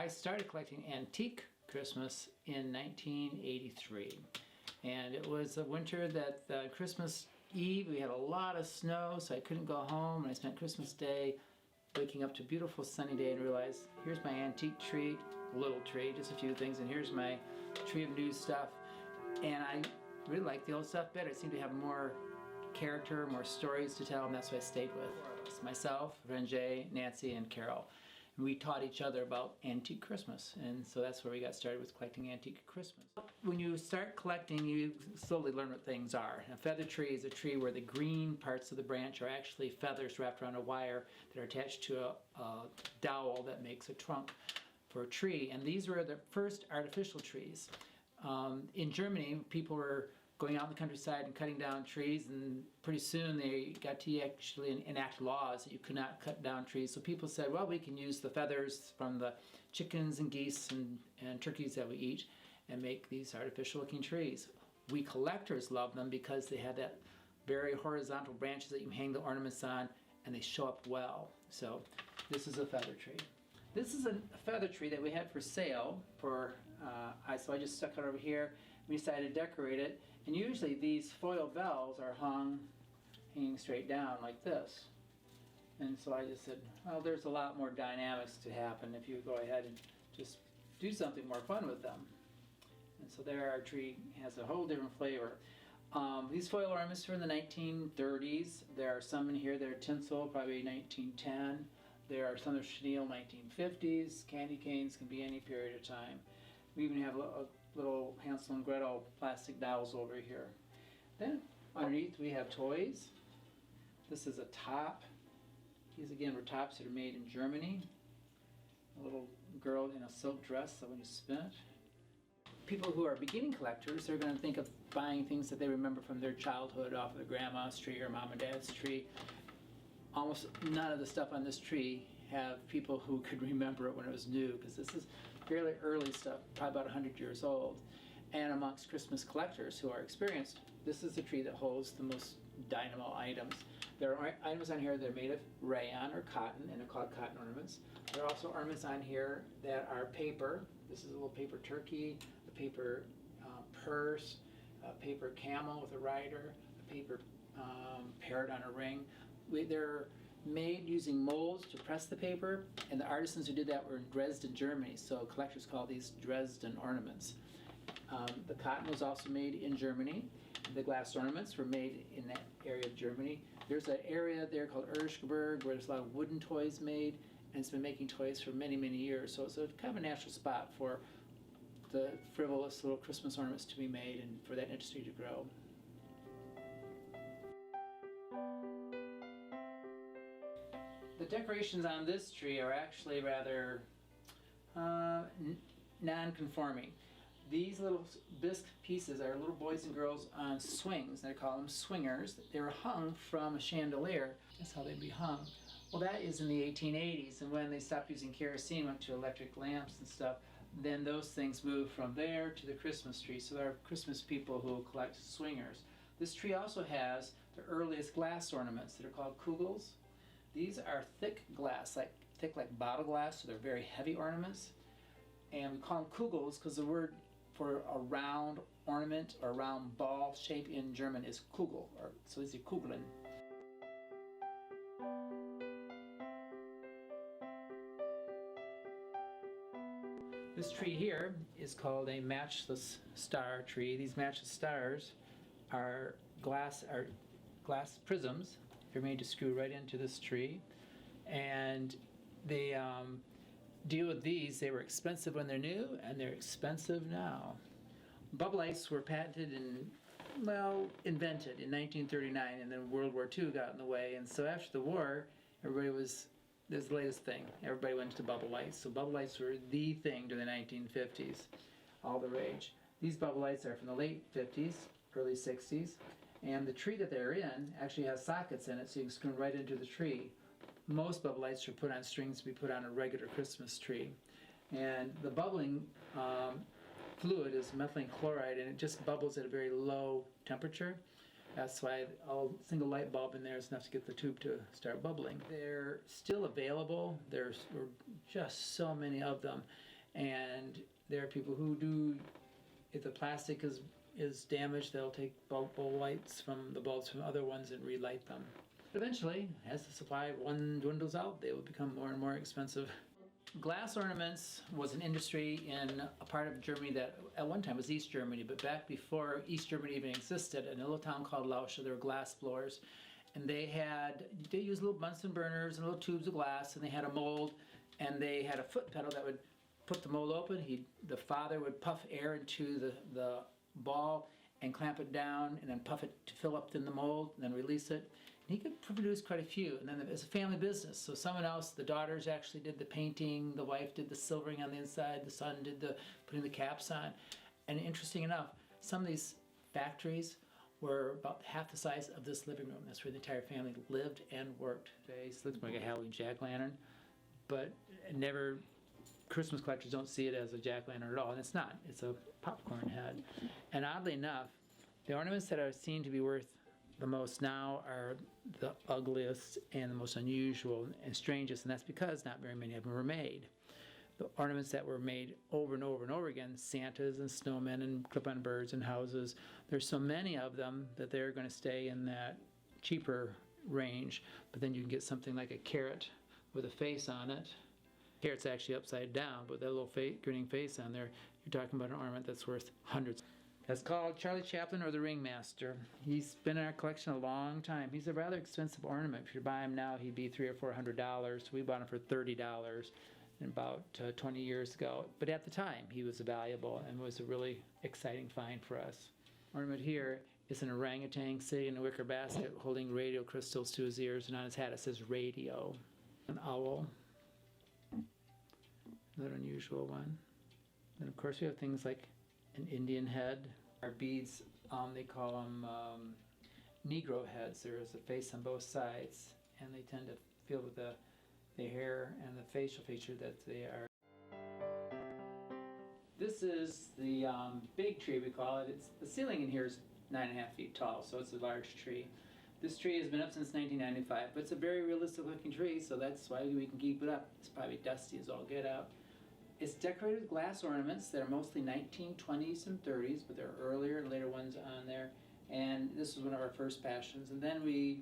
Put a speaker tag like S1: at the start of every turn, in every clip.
S1: I started collecting antique Christmas in 1983. And it was a winter that Christmas Eve, we had a lot of snow, so I couldn't go home. And I spent Christmas Day waking up to a beautiful sunny day and realized, here's my antique tree, little tree, just a few things, and here's my tree of new stuff. And I really liked the old stuff better. It seemed to have more character, more stories to tell, and that's what I stayed with. It's myself, Renjay, Nancy, and Carol. And we taught each other about antique Christmas, and so that's where we got started with collecting antique Christmas. When you start collecting, you slowly learn what things are. A feather tree is a tree where the green parts of the branch are actually feathers wrapped around a wire that are attached to a dowel that makes a trunk for a tree. And these were the first artificial trees. In Germany, people were going out in the countryside and cutting down trees, and pretty soon they got to actually enact laws that you could not cut down trees. So people said, well, we can use the feathers from the chickens and geese and turkeys that we eat and make these artificial looking trees. We collectors love them because they have that very horizontal branches that you hang the ornaments on, and they show up well. So this is a feather tree. This is a feather tree that we had for sale so I just stuck it over here. We decided to decorate it, and usually these foil bells are hanging straight down like this. And so I just said, well, there's a lot more dynamics to happen if you go ahead and just do something more fun with them. And so there our tree has a whole different flavor. These foil ornaments were in the 1930s. There are some in here that are tinsel, probably 1910. There are some that are chenille, 1950s. Candy canes can be any period of time. We even have a little Hansel and Gretel plastic dolls over here. Then underneath we have toys. This is a top. These again were tops that are made in Germany. A little girl in a silk dress, so when you spin it. People who are beginning collectors are going to think of buying things that they remember from their childhood off of their grandma's tree or mom and dad's tree. Almost none of the stuff on this tree have people who could remember it when it was new, because this is fairly early stuff, probably about 100 years old. And amongst Christmas collectors who are experienced, this is the tree that holds the most dynamo items. There are items on here that are made of rayon or cotton, and they're called cotton ornaments. There are also ornaments on here that are paper. This is a little paper turkey, a paper purse, a paper camel with a rider, a paper parrot on a ring. They're made using molds to press the paper, and the artisans who did that were in Dresden, Germany, so collectors call these Dresden ornaments. The cotton was also made in Germany. The glass ornaments were made in that area of Germany. There's an area there called Erschberg where there's a lot of wooden toys made, and it's been making toys for many, many years, so it's a kind of a natural spot for the frivolous little Christmas ornaments to be made and for that industry to grow. The decorations on this tree are actually rather non-conforming. These little bisque pieces are little boys and girls on swings. They call them swingers. They were hung from a chandelier. That's how they'd be hung. Well, that is in the 1880s, and when they stopped using kerosene, went to electric lamps and stuff, then those things moved from there to the Christmas tree. So there are Christmas people who collect swingers. This tree also has the earliest glass ornaments that are called kugels. These are thick glass, thick like bottle glass, so they're very heavy ornaments. And we call them kugels because the word for a round ornament or round ball shape in German is Kugel, so these are Kugeln. This tree here is called a matchless star tree. These matchless stars are glass prisms. They're made to screw right into this tree, and they deal with these. They were expensive when they're new, and they're expensive now. Bubble lights were patented and, well, invented in 1939, and then World War II got in the way, and so after the war, this is the latest thing. Everybody went to bubble lights, so bubble lights were the thing during the 1950s, all the rage. These bubble lights are from the late 50s, early 60s. And the tree that they're in actually has sockets in it, so you can screw them right into the tree. Most bubble lights are put on strings to be put on a regular Christmas tree. And the bubbling fluid is methylene chloride, and it just bubbles at a very low temperature. That's why a single light bulb in there is enough to get the tube to start bubbling. They're still available. There's just so many of them. And there are people who do, if the plastic is damaged, they'll take bulb lights from the bulbs from other ones and relight them. Eventually, as the supply of one dwindles out, they will become more and more expensive. Glass ornaments was an industry in a part of Germany that at one time was East Germany, but back before East Germany even existed, in a little town called Lauscha, there were glass blowers. And they used little Bunsen burners and little tubes of glass, and they had a mold, and they had a foot pedal that would put the mold open. The father would puff air into the ball and clamp it down, and then puff it to fill up in the mold, and then release it. And he could produce quite a few. And then it's a family business, so someone else, the daughters actually did the painting, the wife did the silvering on the inside, the son did the putting the caps on. And interesting enough, some of these factories were about half the size of this living room. That's where the entire family lived and worked. It looks like a Halloween jack-o'-lantern, but never, Christmas collectors don't see it as a jack-o'-lantern at all, and it's not. It's a popcorn head. And oddly enough, the ornaments that are seen to be worth the most now are the ugliest and the most unusual and strangest, and that's because not very many of them were made. The ornaments that were made over and over and over again, Santas and snowmen and clip-on birds and houses, there's so many of them that they're going to stay in that cheaper range. But then you can get something like a carrot with a face on it. Carrot's actually upside down, but that little grinning face on there, you're talking about an ornament that's worth hundreds. That's called Charlie Chaplin, or the Ringmaster. He's been in our collection a long time. He's a rather expensive ornament. If you buy him now, he'd be $300 or $400. We bought him for $30 about 20 years ago. But at the time, he was valuable and was a really exciting find for us. Ornament here is an orangutan sitting in a wicker basket holding radio crystals to his ears, and on his hat it says radio. An owl. Another unusual one. And of course we have things like an Indian head. Our beads, they call them Negro heads. There is a face on both sides, and they tend to fill with the hair and the facial feature that they are. This is the big tree, we call it. The ceiling in here is 9.5 feet tall, so it's a large tree. This tree has been up since 1995, but it's a very realistic looking tree, so that's why we can keep it up. It's probably dusty as all get out. It's decorated with glass ornaments that are mostly 1920s and 30s, but there are earlier and later ones on there. And this was one of our first passions. And then we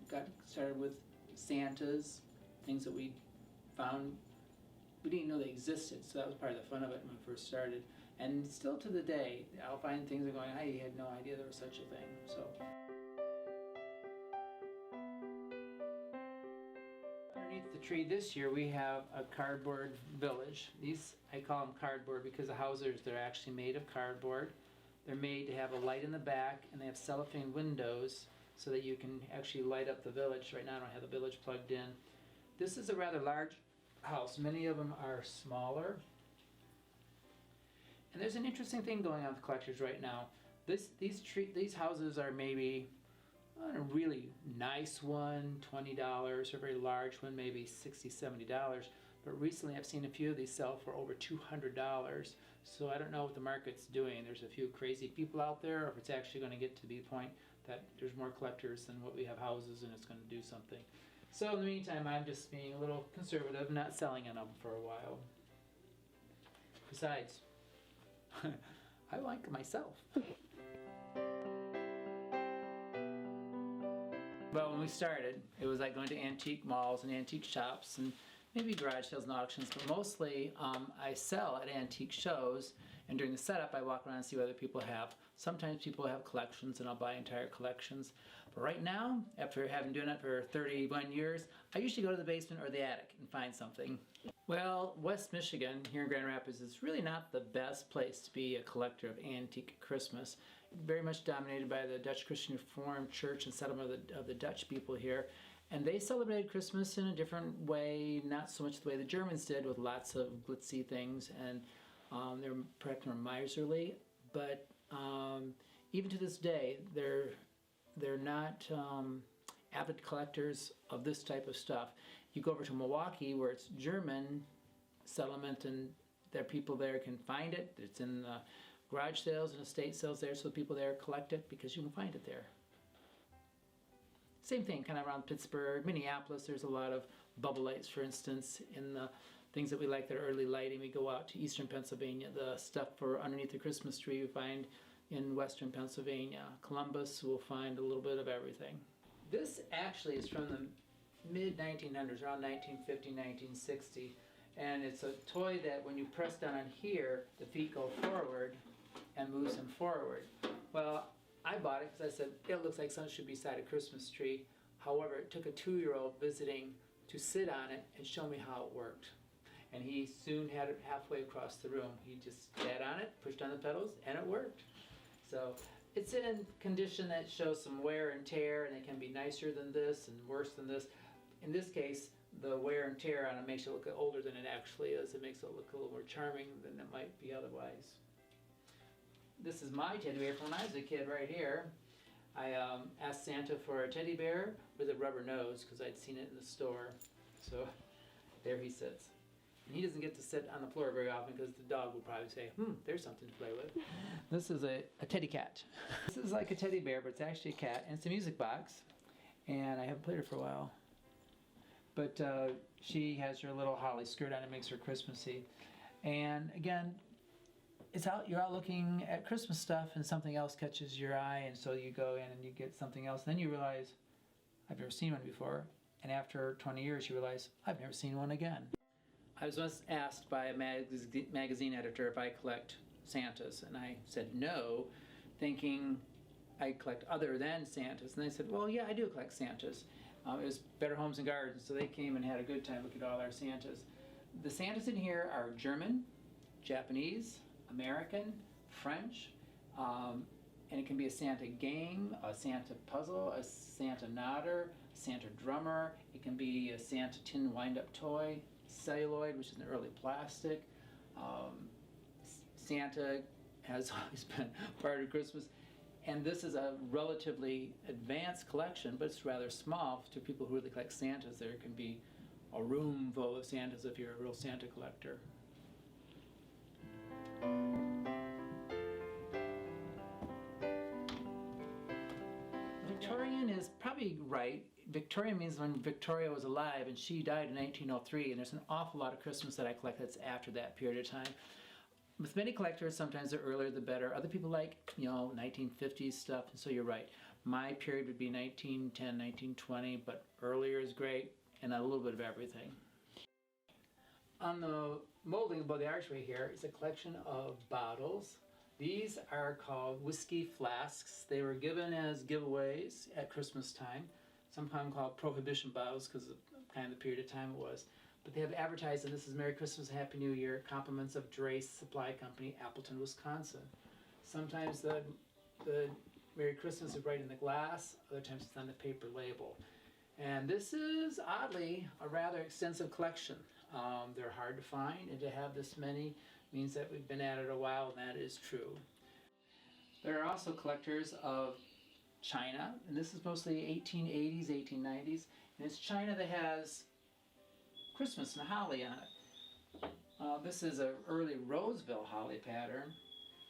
S1: got started with Santas, things that we found, we didn't know they existed, so that was part of the fun of it when we first started. And still to the day, I'll find things that are going, I had no idea there was such a thing. So. Underneath the tree this year we have a cardboard village. These, I call them cardboard because the houses, they're actually made of cardboard. They're made to have a light in the back, and they have cellophane windows so that you can actually light up the village. Right now I don't have the village plugged in. This is a rather large house. Many of them are smaller. And there's an interesting thing going on with collectors right now. These houses are maybe, a really nice one, $20, or a very large one, maybe $60, $70. But recently I've seen a few of these sell for over $200. So I don't know what the market's doing. There's a few crazy people out there, or if it's actually going to get to be the point that there's more collectors than what we have houses, and it's going to do something. So in the meantime, I'm just being a little conservative, not selling on them for a while. Besides, I like myself. Well, when we started, it was like going to antique malls and antique shops and maybe garage sales and auctions, but mostly I sell at antique shows, and during the setup I walk around and see what other people have. Sometimes people have collections and I'll buy entire collections. But right now, after having done it for 31 years, I usually go to the basement or the attic and find something. Well, West Michigan, here in Grand Rapids, is really not the best place to be a collector of antique Christmas. Very much dominated by the Dutch Christian Reformed Church and settlement of the Dutch people here. And they celebrated Christmas in a different way, not so much the way the Germans did, with lots of glitzy things, and they're perhaps more miserly. But even to this day, they're not avid collectors of this type of stuff. You go over to Milwaukee, where it's German settlement, and there people there can find it. It's in the garage sales and estate sales there, so the people there collect it because you can find it there. Same thing kind of around Pittsburgh, Minneapolis. There's a lot of bubble lights, for instance, in the things that we like that are early lighting. We go out to eastern Pennsylvania. The stuff for underneath the Christmas tree we find in western Pennsylvania. Columbus, we'll find a little bit of everything. This actually is from the mid-1900s, around 1950, 1960. And it's a toy that when you press down on here, the feet go forward and moves him forward. Well, I bought it because I said, it looks like something should be beside a Christmas tree. However, it took a 2-year-old visiting to sit on it and show me how it worked. And he soon had it halfway across the room. He just sat on it, pushed on the pedals, and it worked. So it's in a condition that shows some wear and tear, and it can be nicer than this and worse than this. In this case, the wear and tear on it makes it look older than it actually is. It makes it look a little more charming than it might be otherwise. This is my teddy bear from when I was a kid right here. I asked Santa for a teddy bear with a rubber nose because I'd seen it in the store. So there he sits. And he doesn't get to sit on the floor very often because the dog will probably say, there's something to play with. This is a teddy cat. This is like a teddy bear, but it's actually a cat, and it's a music box. And I haven't played her for a while. But she has her little holly skirt on. It makes her Christmassy. And again, you're out looking at Christmas stuff and something else catches your eye, and so you go in and you get something else. Then you realize, I've never seen one before. And after 20 years, you realize, I've never seen one again. I was once asked by a magazine editor if I collect Santas, and I said no, thinking I collect other than Santas. And they said, well, yeah, I do collect Santas. It was Better Homes and Gardens, so they came and had a good time looking at all our Santas. The Santas in here are German, Japanese, American, French, and it can be a Santa game, a Santa puzzle, a Santa nodder, a Santa drummer. It can be a Santa tin wind-up toy, celluloid, which is an early plastic. Santa has always been part of Christmas. And this is a relatively advanced collection, but it's rather small to people who really collect Santas. There can be a room full of Santas if you're a real Santa collector. Victorian is probably right. Victorian means when Victoria was alive, and she died in 1903, and there's an awful lot of Christmas that I collect that's after that period of time. With many collectors, sometimes the earlier the better. Other people like, 1950s stuff, and so you're right. My period would be 1910, 1920, but earlier is great, and a little bit of everything. On the molding above the archway here is a collection of bottles. These are called whiskey flasks. They were given as giveaways at Christmas time. Sometimes called prohibition bottles because of kind of the period of time it was. But they have advertised, and this is Merry Christmas, Happy New Year, compliments of Drace Supply Company, Appleton, Wisconsin. Sometimes the Merry Christmas is right in the glass, other times it's on the paper label. And this is, oddly, a rather extensive collection. They're hard to find, and to have this many means that we've been at it a while, and that is true. There are also collectors of china, and this is mostly 1880s, 1890s, and it's china that has Christmas and holly on it. This is an early Roseville holly pattern.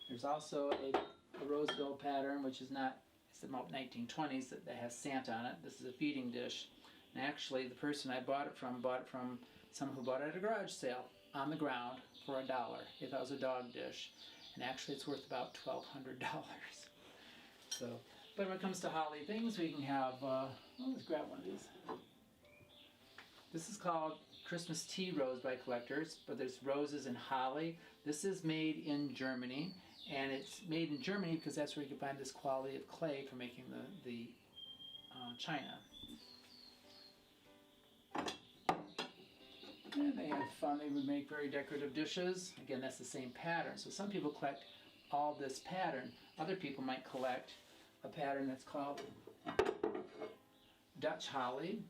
S1: There's also a Roseville pattern, which is not, it's about 1920s, that has Santa on it. This is a feeding dish. And actually, the person I bought it from someone who bought it at a garage sale on the ground for $1. They thought it was a dog dish. And actually, it's worth about $1,200. So, but when it comes to holly things, we can have, let's grab one of these. This is called Christmas tea rose by collectors, but there's roses and holly. This is made in Germany, and it's made in Germany because that's where you can find this quality of clay for making the china. And they have fun. They would make very decorative dishes. Again, that's the same pattern. So some people collect all this pattern. Other people might collect a pattern that's called Dutch holly.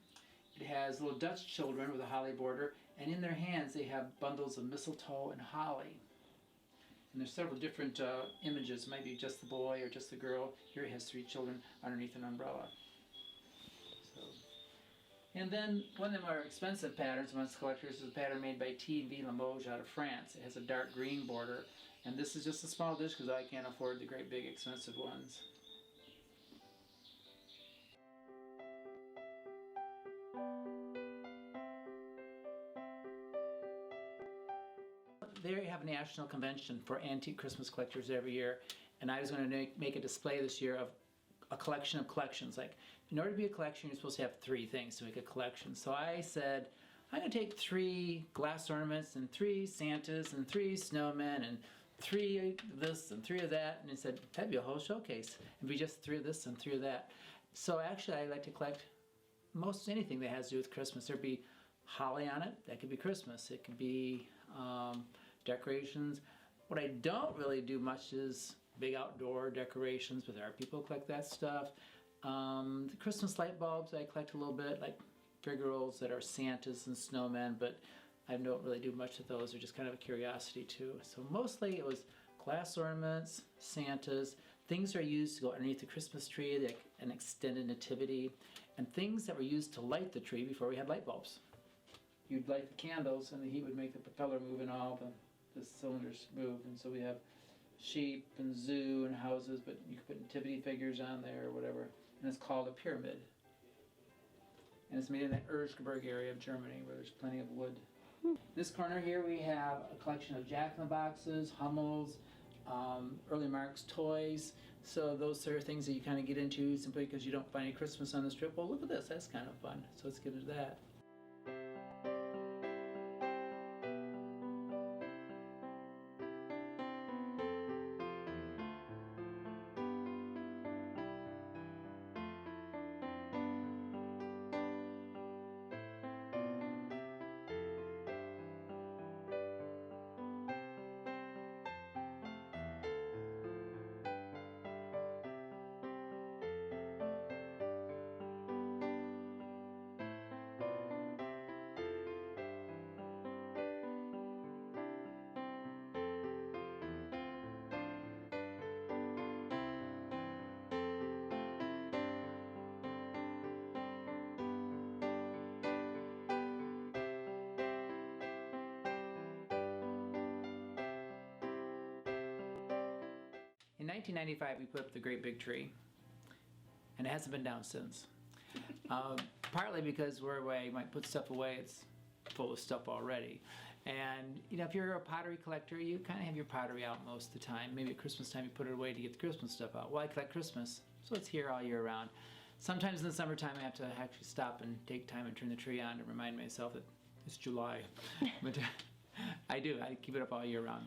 S1: It has little Dutch children with a holly border, and in their hands they have bundles of mistletoe and holly. And there's several different images. It might be just the boy or just the girl. Here he has 3 children underneath an umbrella. So, and then one of the more expensive patterns amongst collectors is a pattern made by T.V. Limoges out of France. It has a dark green border, and this is just a small dish because I can't afford the great big expensive ones. they have a national convention for antique Christmas collectors every year, and I was going to make a display this year of a collection of collections. Like, in order to be a collection, you're supposed to have 3 things to make a collection. So I said, I'm going to take 3 glass ornaments and 3 Santas and 3 snowmen and 3 of this and 3 of that. And he said, that'd be a whole showcase. It'd be just 3 of this and 3 of that. So actually, I like to collect most anything that has to do with Christmas. There'd be holly on it. That could be Christmas. It could be decorations. What I don't really do much is big outdoor decorations, but there are people who collect that stuff. The Christmas light bulbs I collect a little bit, like figural that are Santas and snowmen, but I don't really do much of those. They're just kind of a curiosity too. So mostly it was glass ornaments, Santas, things that are used to go underneath the Christmas tree, like an extended nativity, and things that were used to light the tree before we had light bulbs. You'd light the candles and the heat would make the propeller move and all the cylinders move, and so we have sheep and zoo and houses, but you could put nativity figures on there or whatever, and it's called a pyramid. And it's made in the Erzgebirge area of Germany where there's plenty of wood. This corner here we have a collection of jack-in-the-boxes, Hummels, early Marx toys. So those are things that you kind of get into simply because you don't find any Christmas on the strip. Well, look at this, that's kind of fun. So let's get into that. In 1995, we put up the great big tree, and it hasn't been down since. Partly because where I might put stuff away, it's full of stuff already. And you know, if you're a pottery collector, you kind of have your pottery out most of the time. Maybe at Christmas time, you put it away to get the Christmas stuff out. Well, I collect Christmas, so it's here all year round. Sometimes in the summertime, I have to actually stop and take time and turn the tree on to remind myself that it's July. But I do. I keep it up all year round.